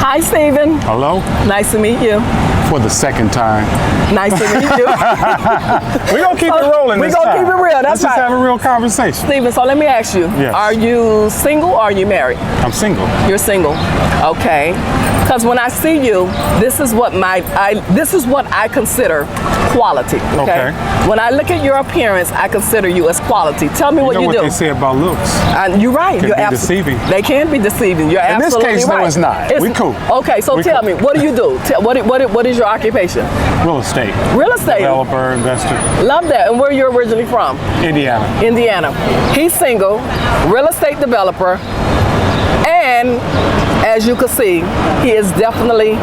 Hi, Stephen. Hello? Nice to meet you. For the second time. Nice to meet you. We're going to keep it rolling We're this going to time. keep it real. That's Let's just right. have a real conversation. Stephen, so let me ask you. Yes. Are you single or are you married? I'm single. You're single. Okay. Because when I see you, this is what I consider quality. Okay? When I look at your appearance, I consider you as quality. Tell me what you know do. what they say about looks. You're right. Can You're be deceiving. They can be deceiving. You're In this absolutely case, right. no, it's not. We cool. Okay, so We tell cool. me, what do you do? What is your occupation? Real estate. Real estate. Developer, investor. Love that. And where are you originally from? Indiana. Indiana. He's single, real estate developer, and as you can see, he is definitely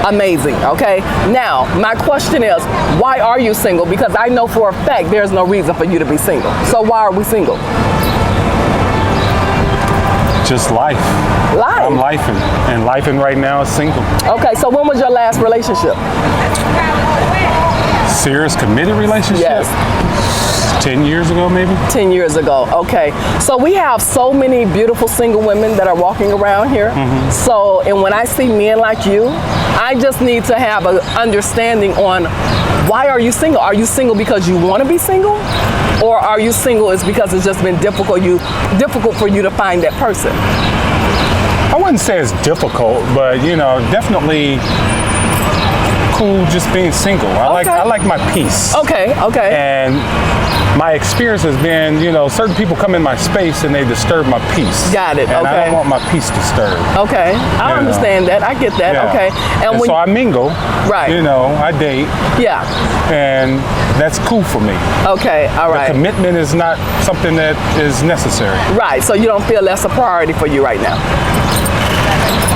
amazing, okay? Now, my question is, why are you single? Because I know for a fact there's no reason for you to be single. So why are we single? Just life. Life. I'm lifing. And lifing right now is single. Okay, so when was your last relationship? Serious committed relationship? Yes. 10 years ago, maybe? 10 years ago, okay. So we have so many beautiful single women that are walking around here. So, and when I see men like you, I just need to have an understanding on why are you single? Are you single because you want to be single? Or are you single is because it's just been difficult for you to find that person? I wouldn't say it's difficult, but definitely cool just being single. I like my peace. Okay. And my experience has been, certain people come in my space and they disturb my peace. Got it. And okay. I don't want my peace disturbed. Okay. I understand that. I get that. Yeah. Okay. And so I mingle. Right. I date. Yeah. And that's cool for me. Okay. All right. The commitment is not something that is necessary. Right. So you don't feel that's a priority for you right now?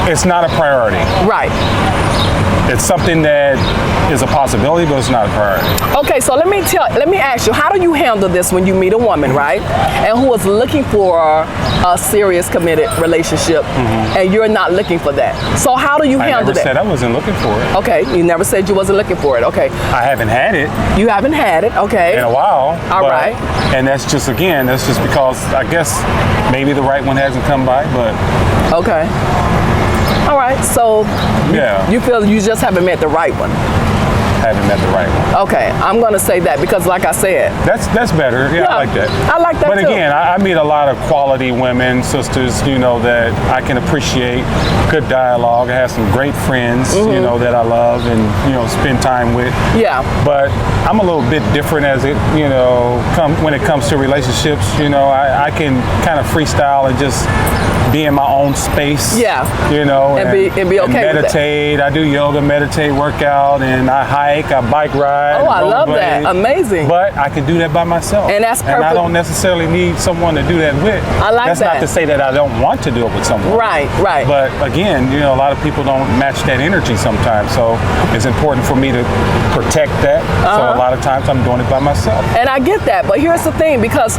It's not a priority. Right. It's something that is a possibility, but it's not a priority. Okay, so let me ask you, how do you handle this when you meet a woman, right? And who is looking for a serious committed relationship and you're not looking for that. So how do you handle that? I never said I wasn't looking for it. Okay, you never said you wasn't looking for it. Okay. I haven't had it. You haven't had it, okay. In a while. All right. And that's just because I guess maybe the right one hasn't come by, but. Okay. All right, so you feel you just haven't met the right one. Haven't met the right one. Okay, I'm gonna say that because like I said. That's better. Yeah, I like that. I like that but too. Again, I meet a lot of quality women, sisters, that I can appreciate. Good dialogue. I have some great friends, that I love and, spend time with. Yeah. But I'm a little bit different as it, when it comes to relationships. I can kind of freestyle and just be in my own space. Yeah. And be okay and with that. meditate. I do yoga, meditate, workout, and I hike, I bike ride. Oh, I love that. rollerblade. Amazing. But I can do that by myself. And that's perfect. And I don't necessarily need someone to do that with. I like that's that. That's not to say that I don't want to do it with someone. Right. But again, a lot of people don't match that energy sometimes. So it's important for me to protect that. So a lot of times I'm doing it by myself. And I get that, but here's the thing, because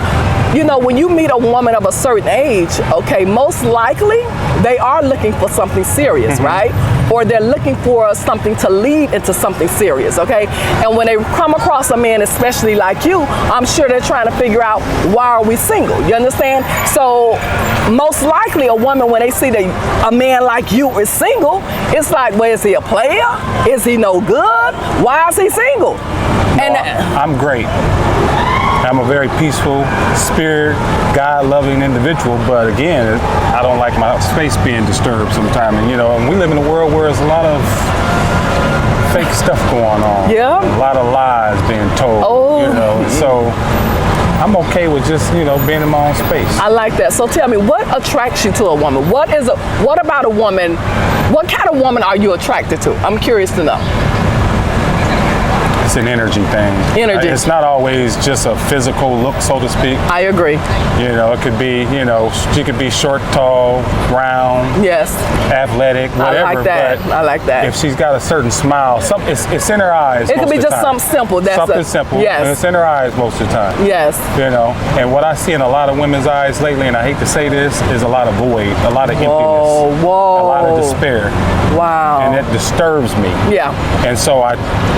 when you meet a woman of a certain age, okay, most likely they are looking for something serious, right? Or they're looking for something to lead into something serious, okay? And when they come across a man, especially like you, I'm sure they're trying to figure out, why are we single? You understand? So most likely a woman, when they see that a man like you is single, it's like, well, is he a player? Is he no good? Why is he single? I'm great. I'm a very peaceful, spirit, God-loving individual, but again, I don't like my space being disturbed sometimes. And we live in a world where there's a lot of fake stuff going on. Yeah. A lot of lies being told. So I'm okay with just, being in my own space. I like that. So tell me, what attracts you to a woman? What about a woman? What kind of woman are you attracted to? I'm curious to know. It's an energy thing. Energy. It's not always just a physical look, so to speak. I agree. It could be, she could be short, tall, round. Yes. Athletic, whatever. I like that. But I like that. if she's got a certain smile, it's in her eyes. It could be just something simple. Something simple. Yes. And it's in her eyes most of the time. Yes. And what I see in a lot of women's eyes lately, and I hate to say this, is a lot of void, a lot of emptiness. Whoa. A lot of despair. Wow. and it disturbs me. Yeah. And so I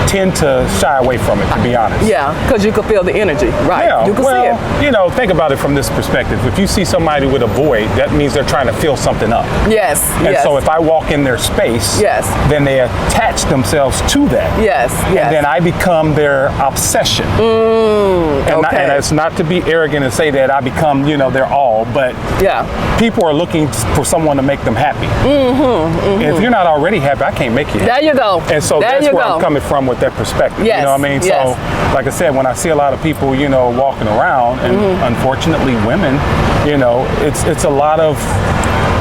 tend to shy away from it, to be honest. Yeah, because you can feel the energy, right? Yeah, You can well, see it. you know, think about it from this perspective. If you see somebody with a void, that means they're trying to fill something up. Yes, And yes. so if I walk in their space, Yes. then they attach themselves to that. Yes, yes. And then I become their obsession. And it's not to be arrogant and say that I become, you know, their all, but Yeah. people are looking for someone to make them happy. If you're not already happy, I can't make you happy. There you go. And so there that's you where go. I'm coming from with that perspective. Yes, You know what I mean? yes. So, like I said, when I see a lot of people, you know, walking around, and unfortunately women, you know, it's a lot of,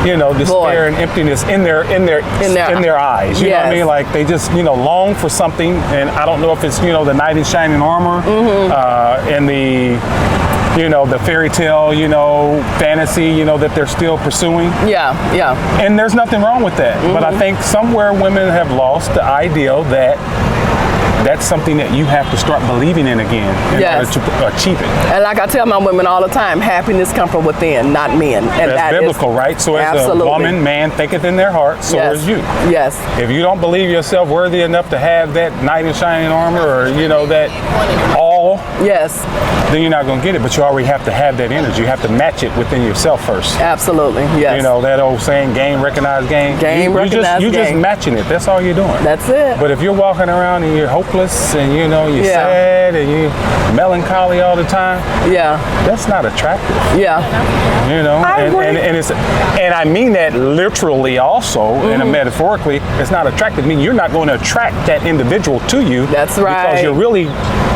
you know, despair and emptiness in their eyes. You know what I Yes. mean? Like they just, you know, long for something, and I don't know if it's, you know, the knight in shining armor, and the, you know, the fairy tale, you know, fantasy, you know, that they're still pursuing. Yeah, yeah. And there's nothing wrong with that. But I think somewhere women have lost the ideal that that's something that you have to start believing in again in Yes. order to achieve it. And like I tell my women all the time, happiness comes from within, not men. And That's that is biblical, right? So as absolutely. a woman, man thinketh in their heart, so Yes. is you. Yes. If you don't believe yourself worthy enough to have that knight in shining armor, or, you know, that all, Yes. then you're not going to get it. But you already have to have that energy. You have to match it within yourself first. Absolutely. Yes. You know, that old saying, game, recognize, game. Game, recognize, You're just game. matching it. That's all you're doing. That's it. But if you're walking around and you're hopeless and, you know, you're Yeah. sad and you're melancholy all the time, Yeah. that's not attractive. Yeah. You know, I agree. and I mean that literally also, and metaphorically. It's not attractive. I mean, you're not going to attract that individual to you. That's because right. you're really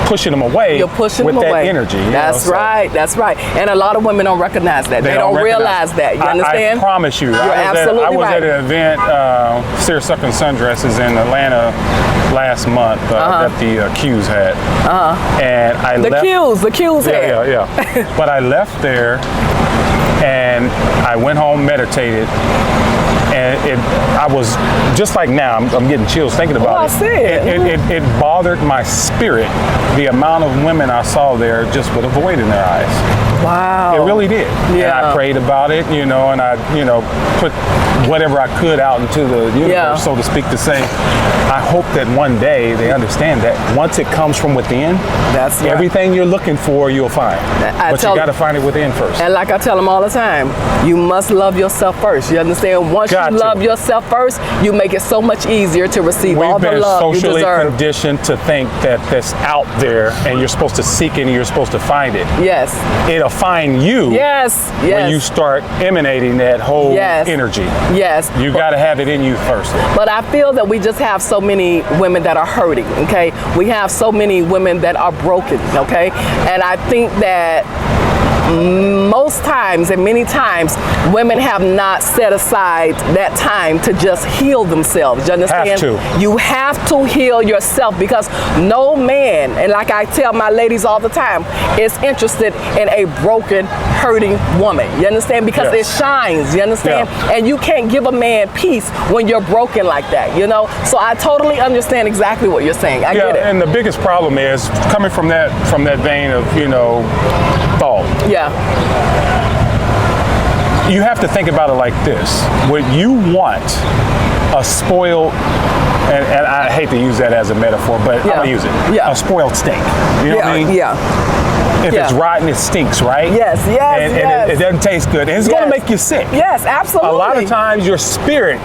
pushing them away. You're pushing with them that away. energy. you That's know, so right. That's right. And a lot of women don't recognize that. They don't realize that. You understand? I promise you. You're I absolutely was right. at an event, Seersucker and Sundresses in Atlanta last month that the Q's had. And I The left. Q's head. Yeah. But I left there and I went home, meditated, and I was just like now. I'm getting chills thinking about I it. see it. It bothered my spirit, the amount of women I saw there just with a void in their eyes. Wow. It really did. Yeah. And I prayed about it, you know, and I, you know, put whatever I could out into the universe, Yeah. so to speak, to say, I hope that one day they understand that once it comes from within, That's right. everything you're looking for, you'll find. But you tell- got to find it within first. And like I tell them all the time, you must love yourself first. You understand? Once Got you to. love yourself first, you make it so much easier to receive all We've the been love you socially deserve. conditioned to think that that's out there and you're supposed to seek it and you're supposed to find it. Yes. It'll find you Yes. when Yes. you start emanating that whole Yes. energy. Yes. You got to have it in you first. But I feel that we just have so many women that are hurting, okay? We have so many women that are broken, okay? And I think that most times and many times women have not set aside that time to just heal themselves. You understand? Have to. You have to heal yourself, because no man, and like I tell my ladies all the time, is interested in a broken, hurting woman. You understand? Because Yes. it shines. You understand? Yeah. And you can't give a man peace when you're broken like that, you know? So I totally understand exactly what you're saying. I get it. And the biggest problem is coming from that vein of, you know, thought. Yeah. You have to think about it like this. Would you want a spoiled, and I hate to use that as a metaphor, but I'm Yeah. gonna use it. Yeah. A spoiled steak. You know what I mean? Yeah. If it's Yeah. rotten, it stinks, right? Yes, yes, And yes. it doesn't taste good. And it's gonna Yes. make you sick. Yes, absolutely. A lot of times your spirit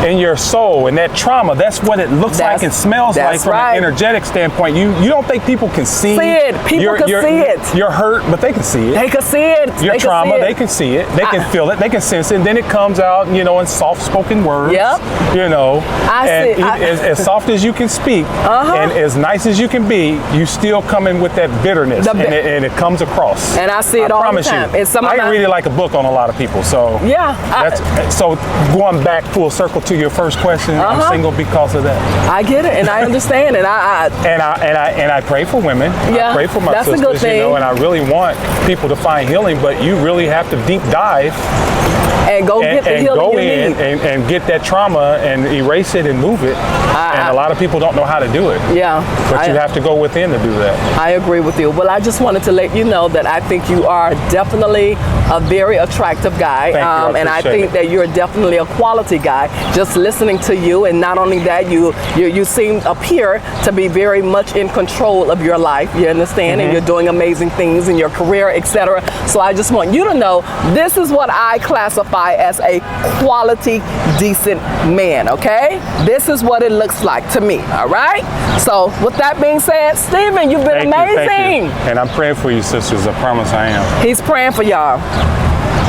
and your soul and that trauma, that's what it looks like and smells like that's from right. an energetic standpoint. You don't think people can see it. People can see it. You're hurt, but they can see it. They can see it. Your They can trauma, see it. they can see it. They can feel it. They can sense it. And then it comes out, you know, in soft-spoken words. Yep. You know, I and see. as soft as you can speak and as nice as you can be, you still come in with that bitterness, and it comes across. And I see it all the promise time. you. It's some of I can my- read it like a book on a lot of people. So Yeah, so going back full circle to your first question, I'm single because of that. I get it, and I understand it. And I pray for women. Yeah, I pray for my that's a sisters, good thing. you know, and I really want people to find healing, but you really have to deep dive and go get the healing go you in need. and get that trauma and erase it and move it. And a lot of people don't know how to do it. Yeah. But you have to go within to do that. I agree with you. Well, I just wanted to let you know that I think you are definitely a very attractive guy. Thank you. And I appreciate think it. that you're definitely a quality guy. Just listening to you, and not only that, you appear to be very much in control of your life. You understand? And you're doing amazing things in your career, etc. So I just want you to know this is what I classify as a quality, decent man. Okay? This is what it looks like to me. All right? So with that being said, Stephen, you've been amazing. Thank you. And I'm praying for you, sisters. I promise I am. He's praying for y'all.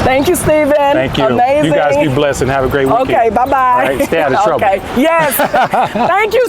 Thank you, Stephen. Thank you. Amazing. You guys be blessed and have a great weekend. Okay, bye-bye. All right, stay out of trouble. Okay, yes. Thank you.